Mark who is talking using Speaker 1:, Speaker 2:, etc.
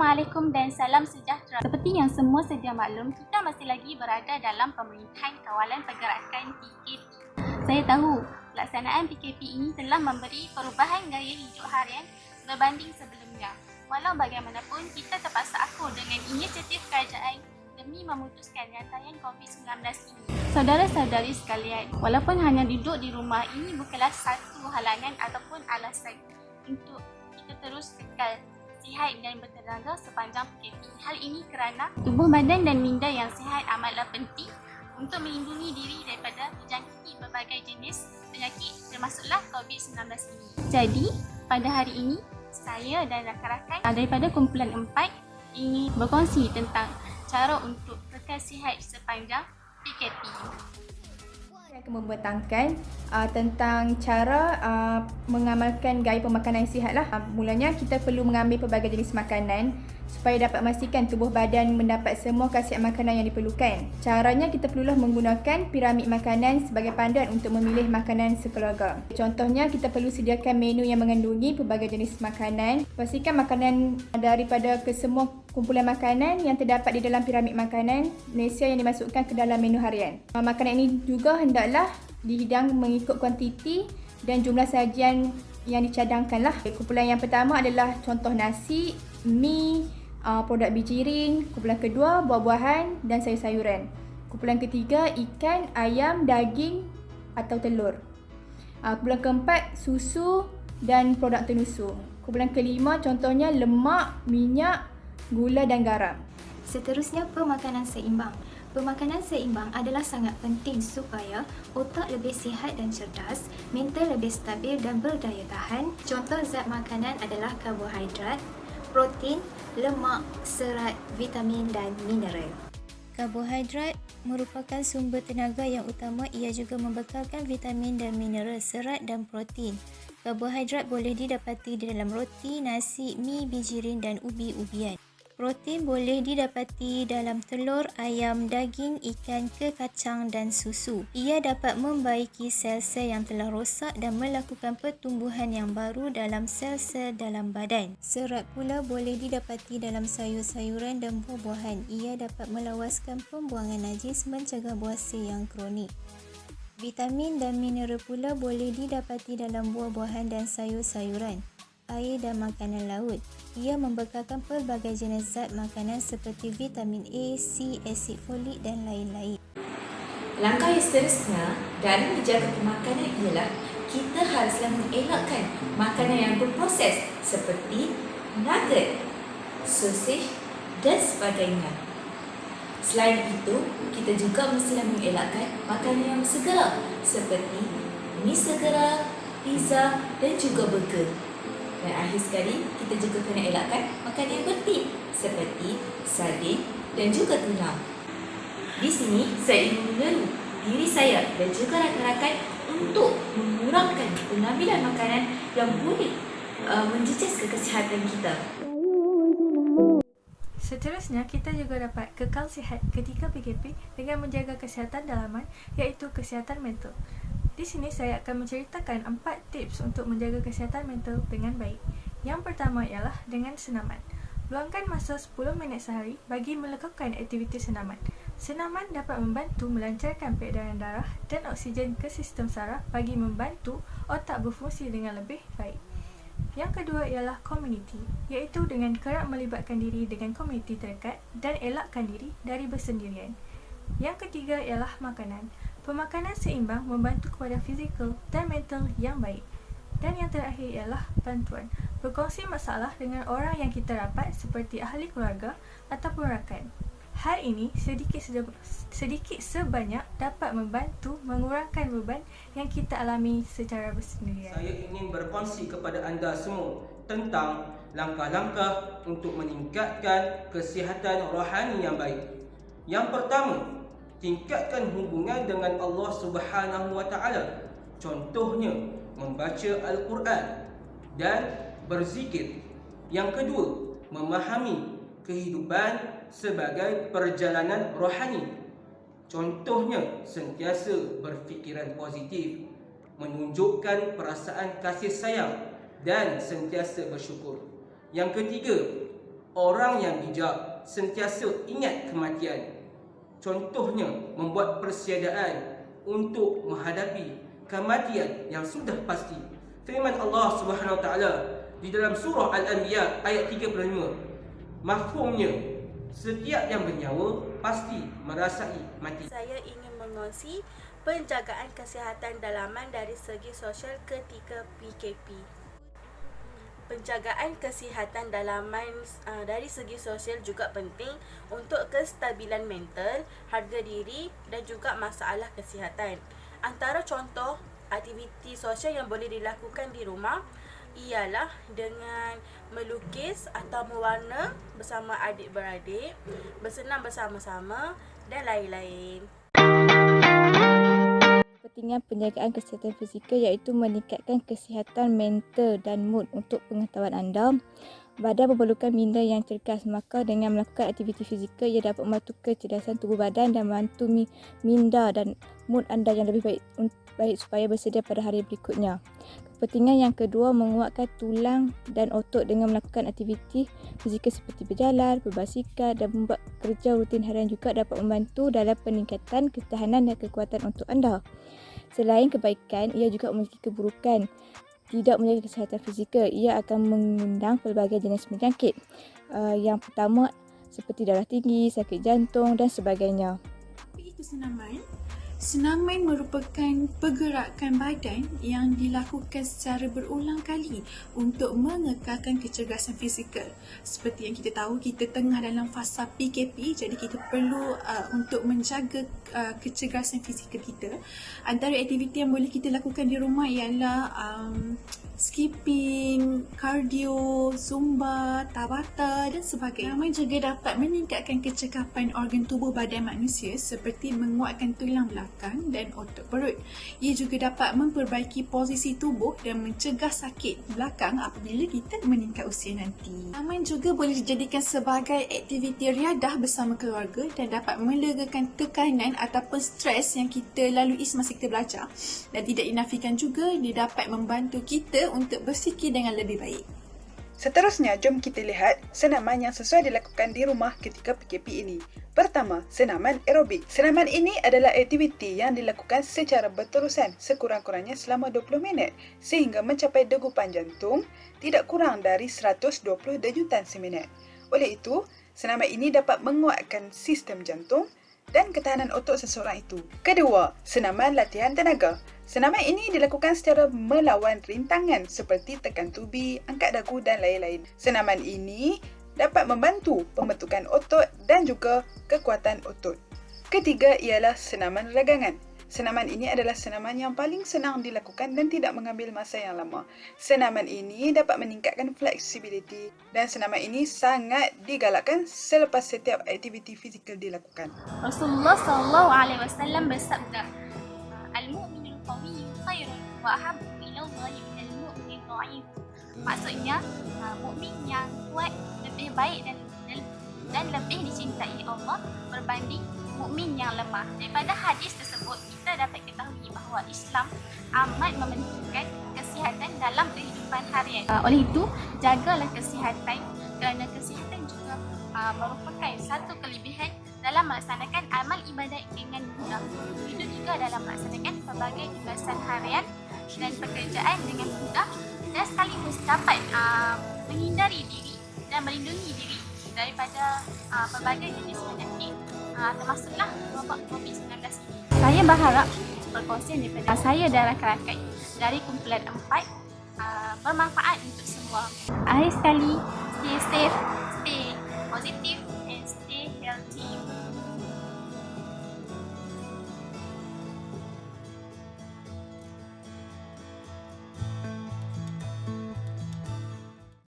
Speaker 1: Assalamualaikum dan salam sejahtera. Seperti yang semua sedia maklum, kita masih lagi berada dalam pemerintahan kawalan pergerakan PKP. Saya tahu pelaksanaan PKP ini telah memberi perubahan gaya hidup harian berbanding sebelumnya. Walau bagaimanapun, kita terpaksa akur dengan inisiatif kerajaan demi memutuskan rantaian COVID-19 ini. Saudara-saudari sekalian, walaupun hanya duduk di rumah, ini bukanlah satu halangan ataupun alasan untuk kita terus kekal sihat dan bertenaga sepanjang PKP. Hal ini kerana tubuh badan dan minda yang sihat amatlah penting untuk melindungi diri daripada dijangkiti berbagai jenis penyakit termasuklah COVID-19 ini. Jadi, pada hari ini, saya dan rakan-rakan daripada kumpulan 4 ingin berkongsi tentang cara untuk kekal sihat sepanjang PKP.
Speaker 2: Saya akan membentangkan tentang cara mengamalkan gaya pemakanan yang sihat lah. Mulanya kita perlu mengambil pelbagai jenis makanan supaya dapat memastikan tubuh badan mendapat semua khasiat makanan yang diperlukan. Caranya kita perlulah menggunakan piramid makanan sebagai panduan untuk memilih makanan sekeluarga. Contohnya kita perlu sediakan menu yang mengandungi pelbagai jenis makanan. Pastikan makanan daripada kesemua kumpulan makanan yang terdapat di dalam piramid makanan Malaysia yang dimasukkan ke dalam menu harian. Makanan ini juga hendaklah dihidang mengikut kuantiti dan jumlah sajian yang dicadangkanlah. Kumpulan yang pertama adalah contoh nasi, mi, produk bijirin. Kumpulan kedua buah-buahan dan sayur-sayuran. Kumpulan ketiga ikan, ayam, daging atau telur. Kumpulan keempat susu dan produk tenusu. Kumpulan kelima contohnya lemak, minyak, gula dan garam.
Speaker 3: Seterusnya, pemakanan seimbang. Pemakanan seimbang adalah sangat penting supaya otak lebih sihat dan cerdas, mental lebih stabil dan berdaya tahan. Contoh zat makanan adalah karbohidrat, protein, lemak, serat, vitamin dan mineral. Karbohidrat merupakan sumber tenaga yang utama. Ia juga membekalkan vitamin dan mineral, serat dan protein. Karbohidrat boleh didapati di dalam roti, nasi, mi, bijirin dan ubi-ubian. Protein boleh didapati dalam telur, ayam, daging, ikan, kekacang dan susu. Ia dapat membaiki sel-sel yang telah rosak dan melakukan pertumbuhan yang baru dalam sel-sel dalam badan. Serat pula boleh didapati dalam sayur-sayuran dan buah-buahan. Ia dapat melawaskan pembuangan najis, mencegah buasir yang kronik. Vitamin dan mineral pula boleh didapati dalam buah-buahan dan sayur-sayuran, air dan makanan laut. Ia membekalkan pelbagai jenis zat makanan seperti vitamin A, C, asid folik dan lain-lain.
Speaker 4: Langkah yang seterusnya dalam menjaga pemakanan ialah kita haruslah mengelakkan makanan yang berproses seperti nugget, sosis dan sebagainya. Selain itu, kita juga mestilah mengelakkan makanan yang segera seperti mi segera, pizza dan juga burger. Dan akhir sekali, kita juga kena elakkan makanan yang berti seperti sardin dan juga tuna. Di sini, saya ingin menyeru diri saya dan juga rakan-rakan untuk mengurangkan pengambilan makanan yang boleh menjejas kesihatan kita.
Speaker 5: Seterusnya, kita juga dapat kekal sihat ketika PKP dengan menjaga kesihatan dalaman iaitu kesihatan mental. Di sini saya akan menceritakan 4 tips untuk menjaga kesihatan mental dengan baik. Yang pertama ialah dengan senaman. Luangkan masa 10 minit sehari bagi melakukan aktiviti senaman. Senaman dapat membantu melancarkan peredaran darah dan oksigen ke sistem saraf bagi membantu otak berfungsi dengan lebih baik. Yang kedua ialah komuniti, iaitu dengan kerap melibatkan diri dengan komuniti terdekat dan elakkan diri dari bersendirian. Yang ketiga ialah makanan. Pemakanan seimbang membantu kepada fizikal dan mental yang baik. Dan yang terakhir ialah bantuan. Berkongsi masalah dengan orang yang kita rapat seperti ahli keluarga ataupun rakan. Hal ini sedikit sebanyak dapat membantu mengurangkan beban yang kita alami secara bersendirian.
Speaker 6: Saya ingin berkongsi kepada anda semua tentang langkah-langkah untuk meningkatkan kesihatan rohani yang baik. Yang pertama, tingkatkan hubungan dengan Allah Subhanahu wa taala. Contohnya, membaca Al-Quran dan berzikir. Yang kedua, memahami kehidupan sebagai perjalanan rohani. Contohnya, sentiasa berfikiran positif, menunjukkan perasaan kasih sayang dan sentiasa bersyukur. Yang ketiga, Orang yang bijak sentiasa ingat kematian. Contohnya, membuat persiadaan untuk menghadapi kematian yang sudah pasti. Firman Allah Subhanahu Wa Taala di dalam surah Al-Anbiya ayat 35. Mafhumnya, setiap yang bernyawa pasti merasai mati.
Speaker 7: Saya ingin mengongsi penjagaan kesihatan dalaman dari segi sosial ketika PKP. Penjagaan kesihatan dalaman dari segi sosial juga penting untuk kestabilan mental, harga diri dan juga masalah kesihatan. Antara contoh aktiviti sosial yang boleh dilakukan di rumah ialah dengan melukis atau mewarna bersama adik-beradik, bersenam bersama-sama dan lain-lain.
Speaker 2: Pentingnya penjagaan kesihatan fizikal iaitu meningkatkan kesihatan mental dan mood. Untuk pengetahuan anda, badan memerlukan minda yang cergas, maka dengan melakukan aktiviti fizikal ia dapat membantu kecerdasan tubuh badan dan membantu minda dan mood anda yang lebih baik supaya bersedia pada hari berikutnya. Kepentingan yang kedua, menguatkan tulang dan otot dengan melakukan aktiviti fizikal seperti berjalan, berbasikal dan membuat kerja rutin harian juga dapat membantu dalam peningkatan ketahanan dan kekuatan otot anda. Selain kebaikan, ia juga memiliki keburukan. Tidak menjaga kesihatan fizikal, ia akan mengundang pelbagai jenis penyakit. Yang pertama seperti darah tinggi, sakit jantung dan sebagainya.
Speaker 8: Itu senaman. Senaman merupakan pergerakan badan yang dilakukan secara berulang kali untuk mengekalkan kecergasan fizikal. Seperti yang kita tahu, kita tengah dalam fasa PKP, jadi kita perlu untuk menjaga kecergasan fizikal kita. Antara aktiviti yang boleh kita lakukan di rumah ialah skipping, cardio, zumba, tabata dan sebagainya. Senaman juga dapat meningkatkan kecekapan organ tubuh badan manusia seperti menguatkan tulang belakang dan otot perut. Ia juga dapat memperbaiki posisi tubuh dan mencegah sakit belakang apabila kita meningkat usia nanti. Senaman juga boleh dijadikan sebagai aktiviti riadah bersama keluarga dan dapat melegakan tekanan ataupun stres yang kita lalui semasa kita belajar. Dan tidak dinafikan juga, dia dapat membantu kita untuk berfikir dengan lebih baik.
Speaker 9: Seterusnya, jom kita lihat senaman yang sesuai dilakukan di rumah ketika PKP ini. Pertama, senaman aerobik. Senaman ini adalah aktiviti yang dilakukan secara berterusan sekurang-kurangnya selama 20 minit sehingga mencapai degupan jantung tidak kurang dari 120 denyutan seminit. Oleh itu, senaman ini dapat menguatkan sistem jantung dan ketahanan otot seseorang itu. Kedua, senaman latihan tenaga. Senaman ini dilakukan secara melawan rintangan seperti tekan tubi, angkat dagu dan lain-lain. Senaman ini dapat membantu pembentukan otot dan juga kekuatan otot. Ketiga ialah senaman ragangan. Senaman ini adalah senaman yang paling senang dilakukan dan tidak mengambil masa yang lama. Senaman ini dapat meningkatkan fleksibiliti dan senaman ini sangat digalakkan selepas setiap aktiviti fizikal dilakukan.
Speaker 1: Rasulullah SAW bersabda, "Al-mu'minul qawiyyu khairun wa ahabbu ila Allahi minal mu'minil dha'if." Maksudnya, mukmin yang kuat lebih baik dan lebih dicintai Allah berbanding mukmin yang lemah. Daripada hadis tersebut, kita dapat ketahui bahawa Islam amat mementingkan kesihatan dalam kehidupan harian. Oleh itu, jagalah kesihatan kerana kesihatan juga merupakan satu kelebihan dalam melaksanakan amal ibadat dengan mudah. Itu juga dalam melaksanakan pelbagai tugasan harian dan pekerjaan dengan mudah dan sekaligus dapat menghindari diri dan melindungi diri daripada pelbagai jenis penyakit, termasuklah wabak COVID-19 ini. Saya berharap perkongsian daripada saya dan rakan-rakan dari kumpulan 4 bermanfaat untuk semua. Akhir sekali, stay safe, stay positif